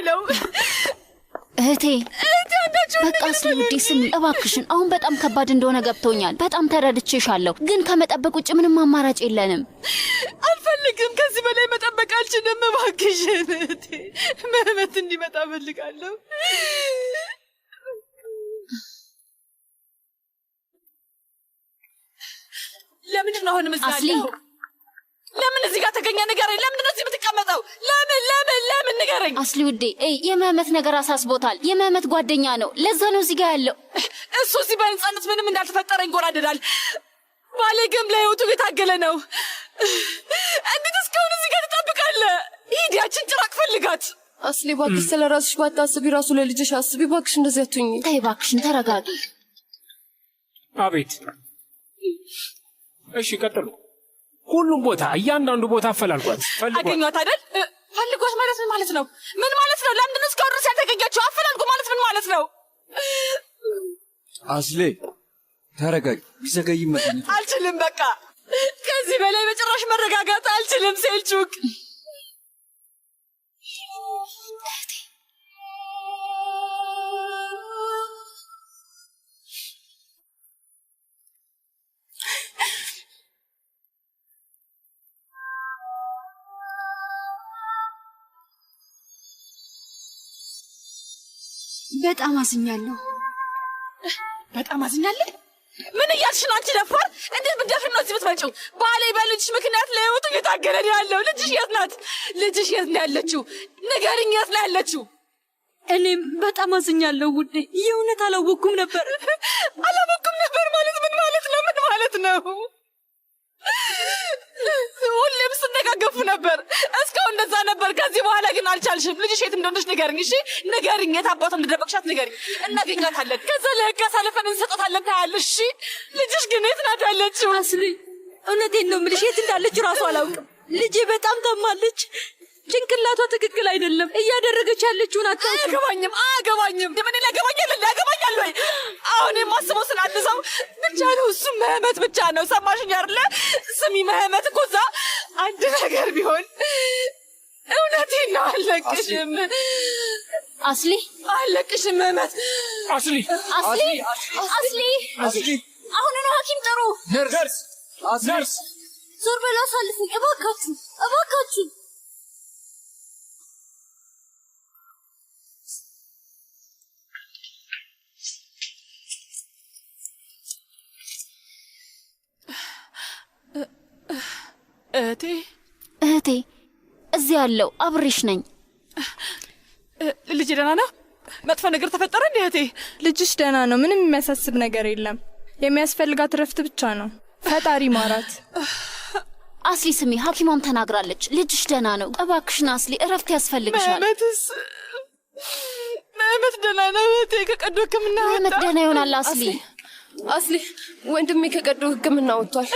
ነው እህቴ በቃ አስሊ ውዴ ስሚ እባክሽን አሁን በጣም ከባድ እንደሆነ ገብቶኛል በጣም ተረድቼሻለሁ ግን ከመጠበቅ ውጭ ምንም አማራጭ የለንም አልፈልግም ከዚህ በላይ መጠበቅ አልችልም እባክሽን እህቴ መህመት እንዲመጣ እፈልጋለሁ ለምን ነው አሁን አስሊ ለምን እዚህ ጋር ተገኘ ንገረኝ ለምን ነው እዚህ የምትቀመጠው ለምን ንገረኝ አስሊ ውዴ የመህመት ነገር አሳስቦታል የመህመት ጓደኛ ነው ለዛ ነው እዚህ ጋር ያለው እሱ እዚህ በነጻነት ምንም እንዳልተፈጠረ ይንጎራደዳል ባሌ ግን ለህይወቱ የታገለ ነው እንዴት እስካሁን እዚህ ጋር ትጠብቃለህ ሂድ ያችን ጭራቅ ፈልጋት አስሊ እባክሽ ስለ ራስሽ ባታስቢ ራሱ ለልጅሽ አስቢ እባክሽ እንደዚህ አትሁኚ ተይ እባክሽን ተረጋጊ አቤት እሺ ቀጥሉ ሁሉም ቦታ እያንዳንዱ ቦታ አፈላልጓት አገኘኋት አይደል ፈልጎት ማለት ነው ምን ማለት ነው ለምንድን ነው እስካሁን ድረስ ያልተገኘችው አፈላልጎ ማለት ምን ማለት ነው አስሌ ተረጋጊ ቢዘገይ መጣኝ አልችልም በቃ ከዚህ በላይ በጭራሽ መረጋጋት አልችልም ሴልቹክ በጣም አዝኛለሁ ምን እያልሽ ነው አንቺ ደፋር እንዴት ብትደፍሪ ነው እዚህ የምትመጪው ባሌ በልጅሽ ምክንያት ለህይወቱ እየታገለ ነው ያለው ልጅሽ የት ናት ልጅሽ የት ነው ያለችው ንገሪኝ የት ነው ያለችው እኔም በጣም አዝኛለሁ ውዴ የእውነት አላወኩም ነበር ማለት ምን ማለት ነው ሁሌም ስነጋገፉ ነበር እስካሁን እንደዛ ነበር ከዚህ በኋላ ግን አልቻልሽም ልጅሽ የት እንደሆነች ንገሪኝ እሺ ንገሪኝ የት አባቷ እንደደበቅሻት ንገሪኝ እናገኛታለን ከዛ ለህግ አሳልፈን እንሰጣታለን ታያለሽ እሺ ልጅሽ ግን የት ናት ያለችው አስሊ እውነቴን ነው የምልሽ የት እንዳለች ራሱ አላውቅም ልጄ በጣም ታማለች ጭንቅላቷ ትክክል አይደለም እያደረገች ያለችውን አያገባኝም ምን ያገባኛል ወይ አሁን የማስበው ስላንሰው ብቻ ነው እሱ መህመት ብቻ ነው ሰማሽኝ አይደለ ስሚ መህመት እኮ እዛ አንድ ነገር ቢሆን እውነቴን ነው አለቅሽም አለቅሽም መህመት አስሊ አሁን ነው ሐኪም ጥሩ ነርስ ዞር በላ አሳልፉኝ እባካችሁ እህቴ እዚህ ያለው አብሬሽ ነኝ ልጅ ደህና ነው መጥፎ ነገር ተፈጠረ እንዴ እህቴ ልጅሽ ደህና ነው ምንም የሚያሳስብ ነገር የለም የሚያስፈልጋት ረፍት ብቻ ነው ፈጣሪ ማራት አስሊ ስሚ ሐኪሟም ተናግራለች ልጅሽ ደህና ነው እባክሽን አስሊ እረፍት ያስፈልግሻል መህመት ደህና ነው እህቴ ከቀዶ ህክምና መህመት ደህና ይሆናል አስሊ ወንድሜ ከቀዶ ህክምና ወጥቷል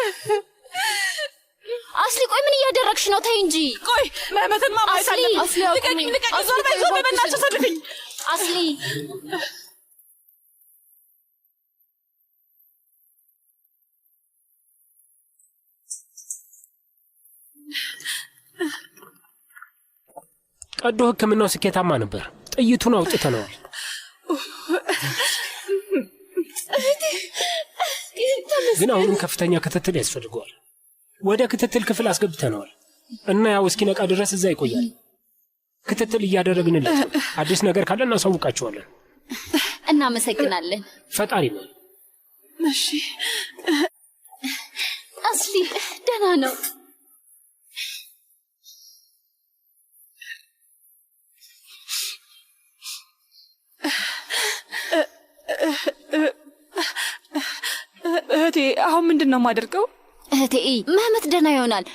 አስሊ ቆይ ምን እያደረግሽ ነው ተይ እንጂ ቆይ መህመትን ማማይት አለብኝ ልቀቂኝ ዞር በይ በእናትሽ ሰድፍኝ አስሊ ቀዶ ህክምናው ስኬታማ ነበር ጥይቱን አውጥተነዋል ግን አሁንም ከፍተኛ ክትትል ያስፈልገዋል ወደ ክትትል ክፍል አስገብተነዋል እና ያው እስኪነቃ ድረስ እዛ ይቆያል ክትትል እያደረግንለት አዲስ ነገር ካለ እናሳውቃቸዋለን እናመሰግናለን ፈጣሪ ነው እሺ አስሊ ደህና ነው እህቴ አሁን ምንድን ነው የማደርገው እህቴ መህመት ደህና ይሆናል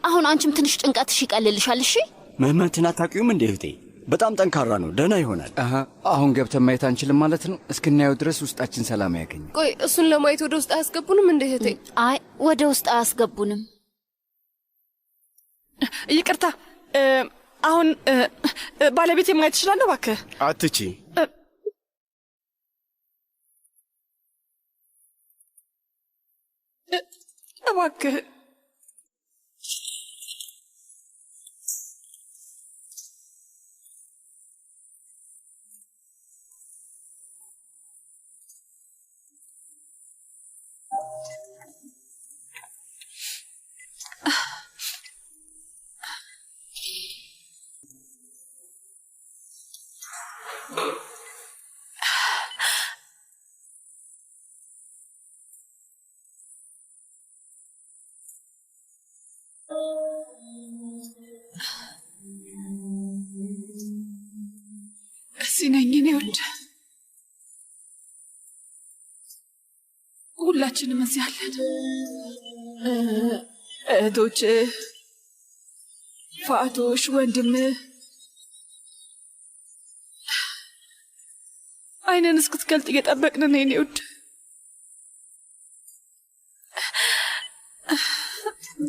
አሁን አንቺም ትንሽ ጭንቀትሽ ይቀልልሻል እሺ መህመትን አታውቂውም እንዴ እህቴ በጣም ጠንካራ ነው ደህና ይሆናል አሁን ገብተን ማየት አንችልም ማለት ነው እስክናየው ድረስ ውስጣችን ሰላም ያገኝ ቆይ እሱን ለማየት ወደ ውስጥ አያስገቡንም እንዴ እህቴ አይ ወደ ውስጥ አያስገቡንም ይቅርታ አሁን ባለቤቴ ማየት ይችላለሁ እባክህ አትቺ እባክህ ውድ ሁላችንም እዚህ አለን። እህቶች፣ ፋቶሽ፣ ወንድም አይነን እስክትገልጥ እየጠበቅን ነው የኔ ውድ።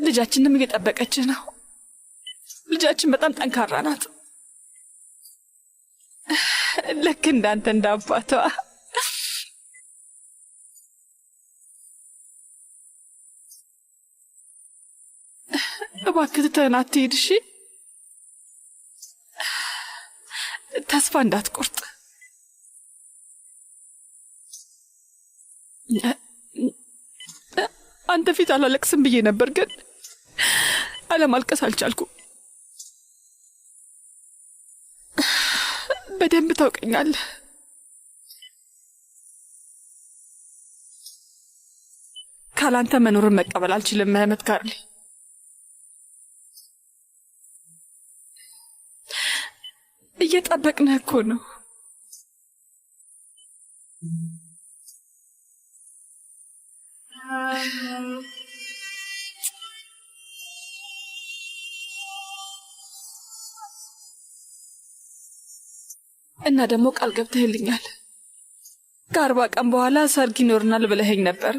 ልጃችንም እየጠበቀች ነው። ልጃችን በጣም ጠንካራ ናት፣ ልክ እንዳንተ እንዳባቷ። እባክህ ትተህን አትሂድ እሺ? ተስፋ እንዳትቆርጥ። አንተ ፊት አላለቅስም ብዬ ነበር፣ ግን አለማልቀስ አልቻልኩም። በደንብ ታውቀኛለህ። ካላንተ መኖርን መቀበል አልችልም መህመት ካርሊ። እየጠበቅንህ እኮ ነው። እና ደግሞ ቃል ገብተህልኛል። ከ40 ቀን በኋላ ሰርግ ይኖርናል ብለኸኝ ነበር።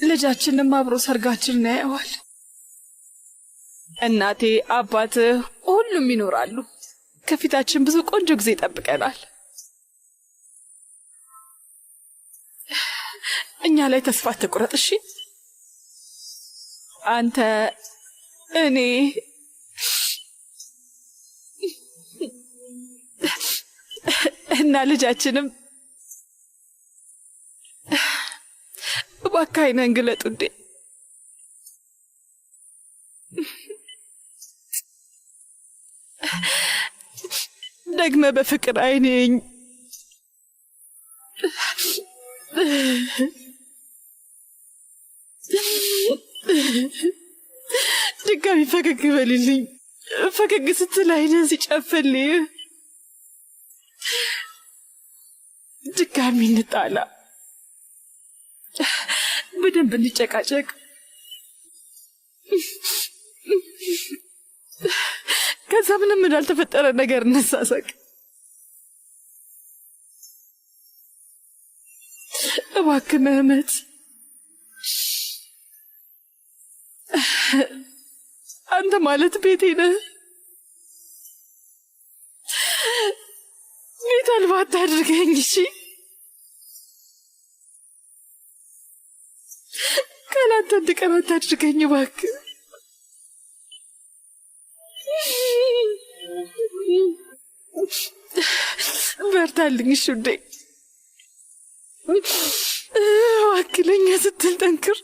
ልጃችንም አብሮ ሰርጋችንን ያየዋል። እናቴ፣ አባትህ፣ ሁሉም ይኖራሉ። ከፊታችን ብዙ ቆንጆ ጊዜ ይጠብቀናል። እኛ ላይ ተስፋ አትቁረጥ እሺ? አንተ፣ እኔ እና ልጃችንም እባክህ አይነን ግለጥ ውዴ። ደግመ በፍቅር አይኔኝ። ድጋሚ ፈገግ በልልኝ። ፈገግ ስትል አይነን ሲጨፍልህ። ድጋሚ እንጣላ፣ በደንብ እንጨቃጨቅ። ከዛ ምንም እንዳልተፈጠረ ነገር እንሳሳቅ። እባክህ መህመት፣ አንተ ማለት ቤቴ ነህ። ቤት አልባ አታድርገኝ እሺ? ካላንተ አንድ ቀን አታድርገኝ እባክህ። በርታልኝ እሺ ውዴ። እባክህ ለእኛ ስትል ጠንክር።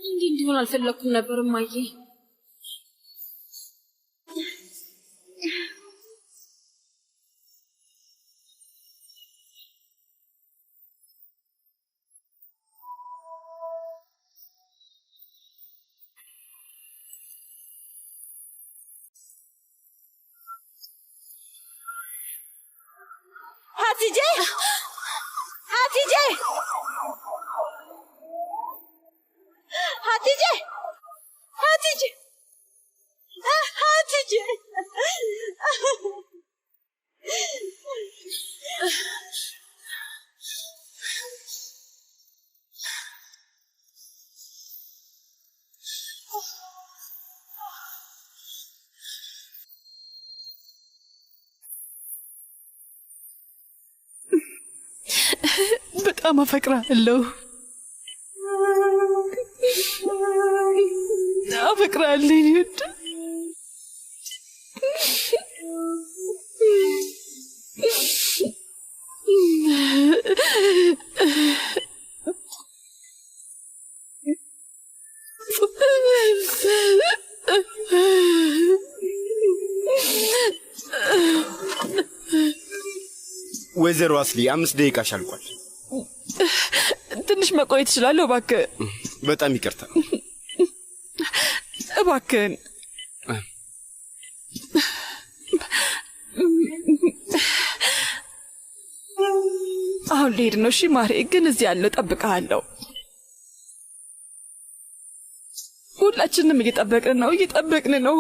እንዲህ እንዲሆን አልፈለኩም ነበር እማዬ። ሀቲጄ ሀቲጄ ሀቲጄ ሀቲጄ ሀቲጄ በጣም አፈቅራለሁ። አፈቅራለሁ የኔ ውድ። ወይዘሮ አስሊ 5 ደቂቃ ሻልቋል። ትንሽ መቆየት እችላለሁ? እባክህ። በጣም ይቅርታ። እባክህን። አሁን ልሄድ ነው። እሺ ማሬ፣ ግን እዚህ ያለው እጠብቅሃለሁ። ሁላችንም እየጠበቅን ነው።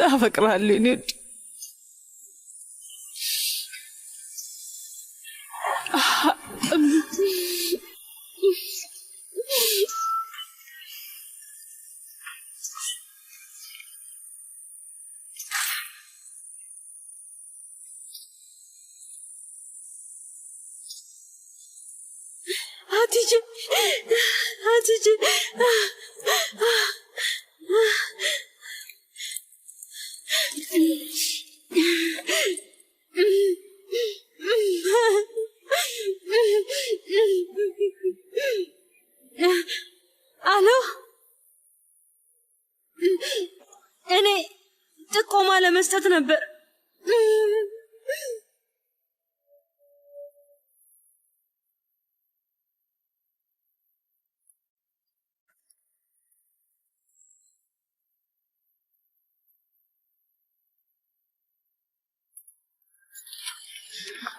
አፈቅርሃለሁ የኔ ውድ። Hatice. አሎ፣ እኔ ጥቆማ ለመስጠት ነበር።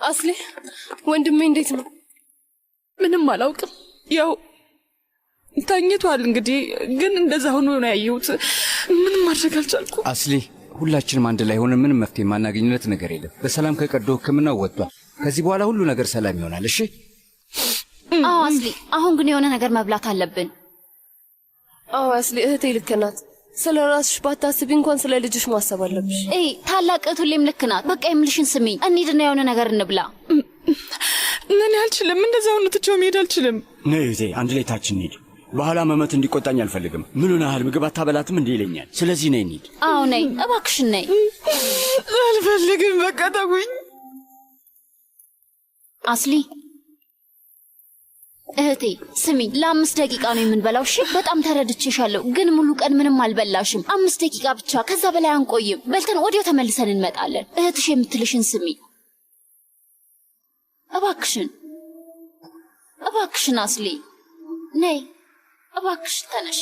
አስሊ ወንድሜ እንዴት ነው? ምንም አላውቅም። ያው ተኝቷል እንግዲህ፣ ግን እንደዛ ሆኖ ነው ያየሁት። ምንም ማድረግ አልቻልኩም። አስሊ ሁላችንም አንድ ላይ ሆነን ምንም መፍትሄ የማናገኝለት ነገር የለም። በሰላም ከቀዶ ሕክምናው ወጥቷል። ከዚህ በኋላ ሁሉ ነገር ሰላም ይሆናል። እሺ? አዎ አስሊ፣ አሁን ግን የሆነ ነገር መብላት አለብን። አዎ አስሊ፣ እህቴ ልክ ናት። ስለ ራስሽ ባታስቢ እንኳን ስለ ልጅሽ ማሰብ አለብሽ። ታላቅ እህት ሁሌም ልክ ናት። በቃ የምልሽን ስሚኝ፣ እንሂድና የሆነ ነገር እንብላ። እኔ አልችልም፣ እንደዛ ሆነ ትቼው መሄድ አልችልም። ነይ እህቴ፣ አንድ ላይ ታችን እንሂድ። በኋላ መመት እንዲቆጣኝ አልፈልግም። ምኑን ያህል ምግብ አታበላትም እንዲህ ይለኛል። ስለዚህ ነይ እንሂድ። አዎ ነይ፣ እባክሽን ነይ። አልፈልግም፣ በቃ ተውኝ። አስሊ እህቴ ስሚኝ፣ ለ5 ደቂቃ ነው የምንበላው። እሺ? በጣም ተረድቼሻለሁ፣ ግን ሙሉ ቀን ምንም አልበላሽም። 5 ደቂቃ ብቻ፣ ከዛ በላይ አንቆይም። በልተን ወዲያው ተመልሰን እንመጣለን። እህትሽ የምትልሽን ስሚ እባክሽን፣ እባክሽን አስሊ ነይ፣ እባክሽ ተነሽ።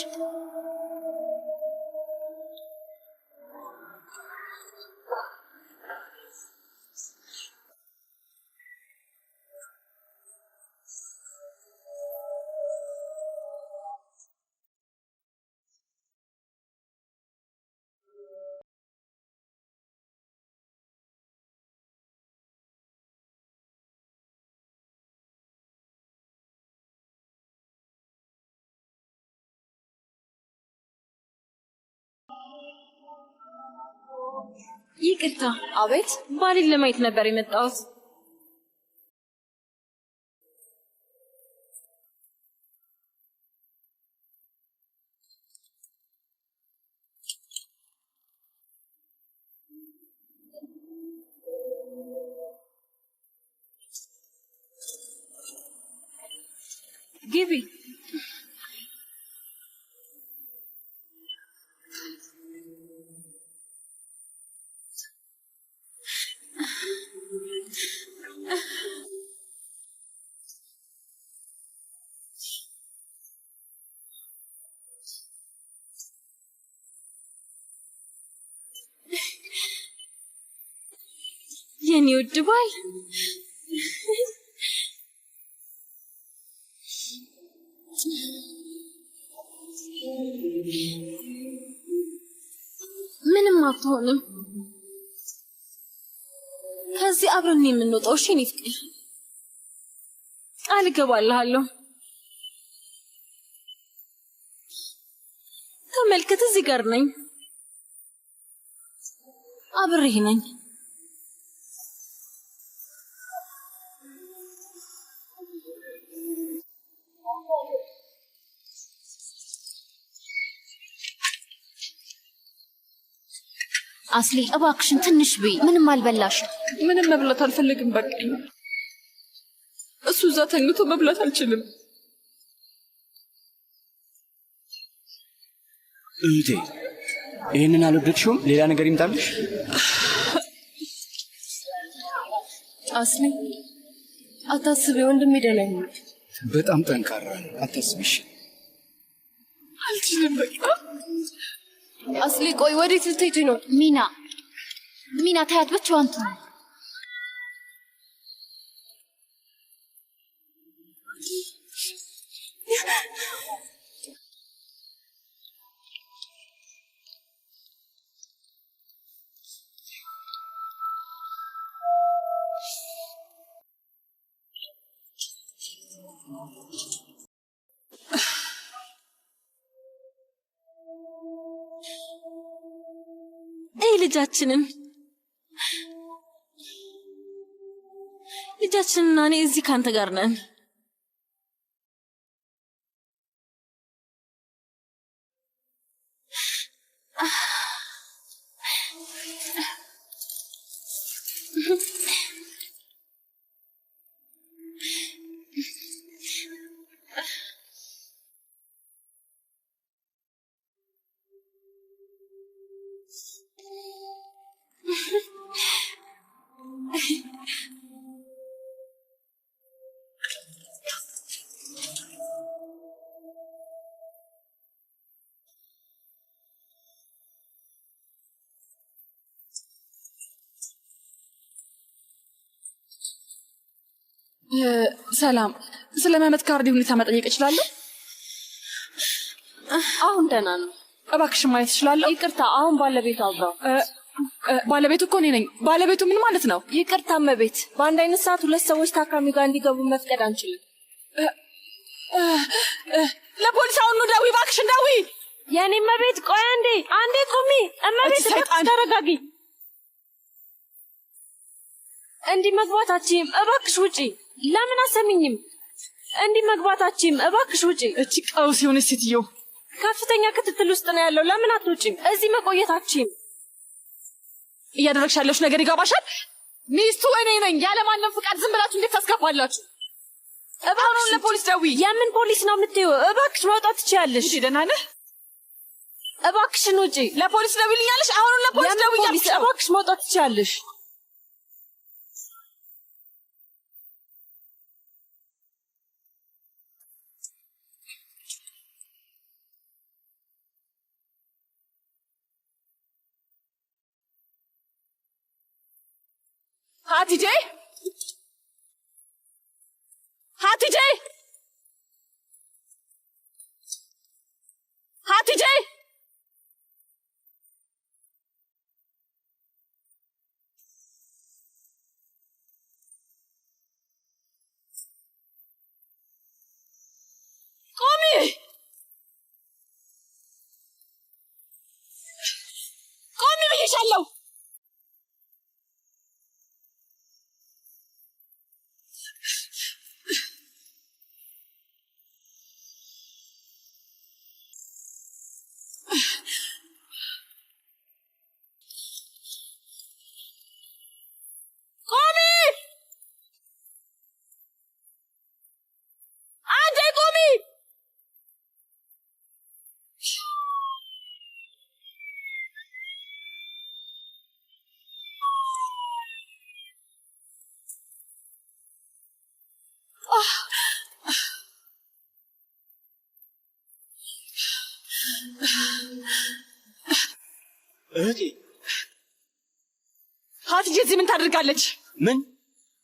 ይቅርታ። አቤት። ባሌን ለማየት ነበር የመጣሁት። ግቢ። የኔ ውድ ባል ምንም አትሆንም። ከዚህ አብረን የምንወጣው። እሺ እኔ ፍቅር ቃል እገባልሃለሁ። ተመልከት፣ እዚህ ጋር ነኝ፣ አብሬህ ነኝ። አስሊ እባክሽን ትንሽ ብይ። ምንም አልበላሽም። ምንም መብላት አልፈልግም፣ በቃኝ። እሱ እዛ ተኝቶ መብላት አልችልም። እህቴ ይህንን አልወደድሽውም? ሌላ ነገር ይምጣልሽ? አስሊ አታስቢ፣ ወንድሜ ደህና ይሆናል። በጣም ጠንካራ ነው። አታስቢሽ። አልችልም በቃ። አስሊ ቆይ፣ ወዴት ልትሄጂ ነው? ሚና ታያት ብቻዋን ትሆን። ልጃችንና እኔ እዚህ ካንተ ጋር ነን። ሰላም፣ ስለ መህመት ካርዲ ሁኔታ መጠየቅ እችላለሁ? አሁን ደህና ነው። እባክሽ ማየት እችላለሁ? ይቅርታ፣ አሁን ባለቤቱ አብረው። ባለቤቱ እኮ እኔ ነኝ። ባለቤቱ ምን ማለት ነው? ይቅርታ እመቤት፣ በአንድ አይነት ሰዓት ሁለት ሰዎች ታካሚ ጋር እንዲገቡ መፍቀድ አንችልም። ለፖሊስ አሁኑ ደዊ፣ እባክሽን ደዊ። የኔ እመቤት፣ ቆይ አንዴ ቁሚ። እመቤት ተረጋጊ። እንዲህ መግባታችም እባክሽ ውጪ። ለምን አሰሚኝም? እንዲህ መግባታችም እባክሽ ውጪ። እቺ ቀውስ የሆነች ሴትዮ ከፍተኛ ክትትል ውስጥ ነው ያለው። ለምን አትውጪም? እዚህ መቆየታችም እያደረግሽ ያለሽ ነገር ይገባሻል? ሚስቱ እኔ ነኝ። ያለማንም ፍቃድ ዝም ብላችሁ እንዴት ታስገባላችሁ? እባክሽ ለፖሊስ ደዊ። የምን ፖሊስ ነው የምትይው? እባክሽ መውጣት ትችያለሽ። እሺ ደህና ነህ? እባክሽን ውጪ። ለፖሊስ ደውይልኛለሽ። አሁን ለፖሊስ ደውይ። እባክሽ መውጣት ትችያለሽ። ሀቲጄ ሀቲጄ ሀቲጄ ቆሚ ቆሚ ብዬሻለሁ። እህቴ ሀቲጄ እዚህ ምን ታደርጋለች? ምን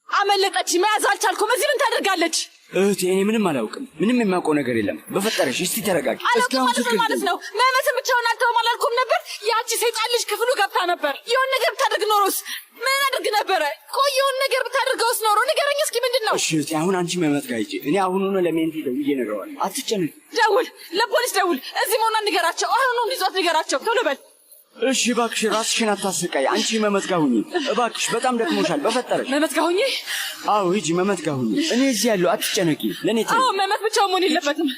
አመለጠች። መያዝ አልቻልኩም። እዚህ ምን ታደርጋለች? እህቴ እኔ ምንም አላውቅም። ምንም የማውቀው ነገር የለም። በፈጠረሽ እስቲ ተረጋጊ። እስካሁን ትክክል ማለት ነው። መህመትን ብቻውን አልተውም አላልኩም ነበር? ያቺ ሰይጣን ልጅ ክፍሉ ገብታ ነበር። የሆነ ነገር ብታደርግ ኖሮስ ምን አድርግ ነበረ? ቆይ የሆነ ነገር ብታደርገውስ ኖሮ ንገረኝ እስኪ ምንድን ነው? እሺ እህቴ አሁን አንቺ መህመት ጋር ሂጂ። እኔ አሁኑኑ ለሜንቲ ደውዬ እነግረዋለሁ። አትጨነቂ። ደውል፣ ለፖሊስ ደውል። እዚህ መሆኗን ንገራቸው። አሁኑ እንዲዟት ንገራቸው። ቶሎ በል። እሺ እባክሽ ራስሽን አታስቃይ። አንቺ መህመት ጋር ሁኚ እባክሽ። በጣም ደክሞሻል። በፈጠረሽ መህመት ጋር ሁኚ። አዎ ሂጂ መህመት ጋር ሁኚ። እኔ እዚህ ያለሁ። አትጨነቂ። ለእኔ ተይ። አዎ መህመት ብቻውን መሆን የለበትም።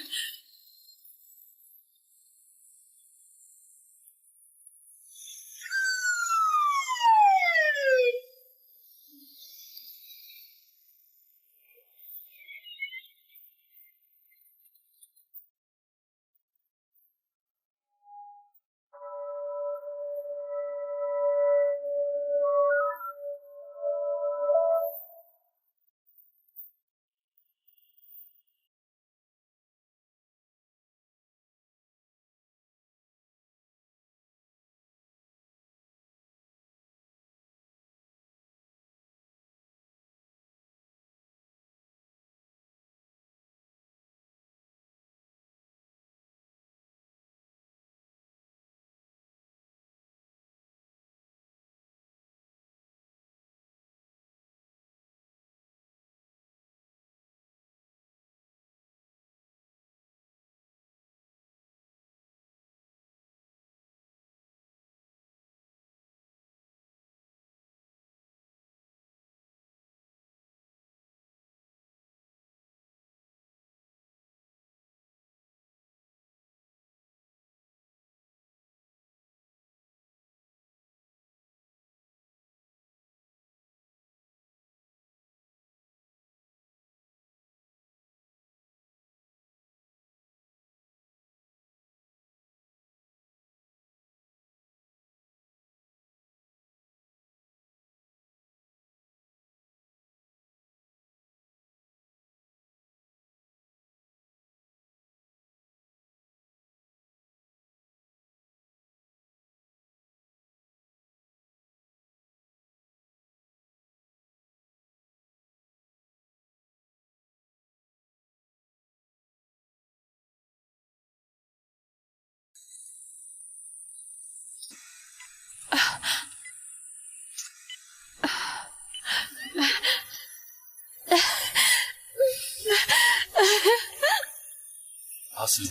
አስል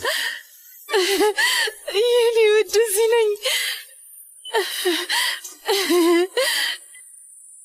የኔ ውድ እዚህ ነኝ።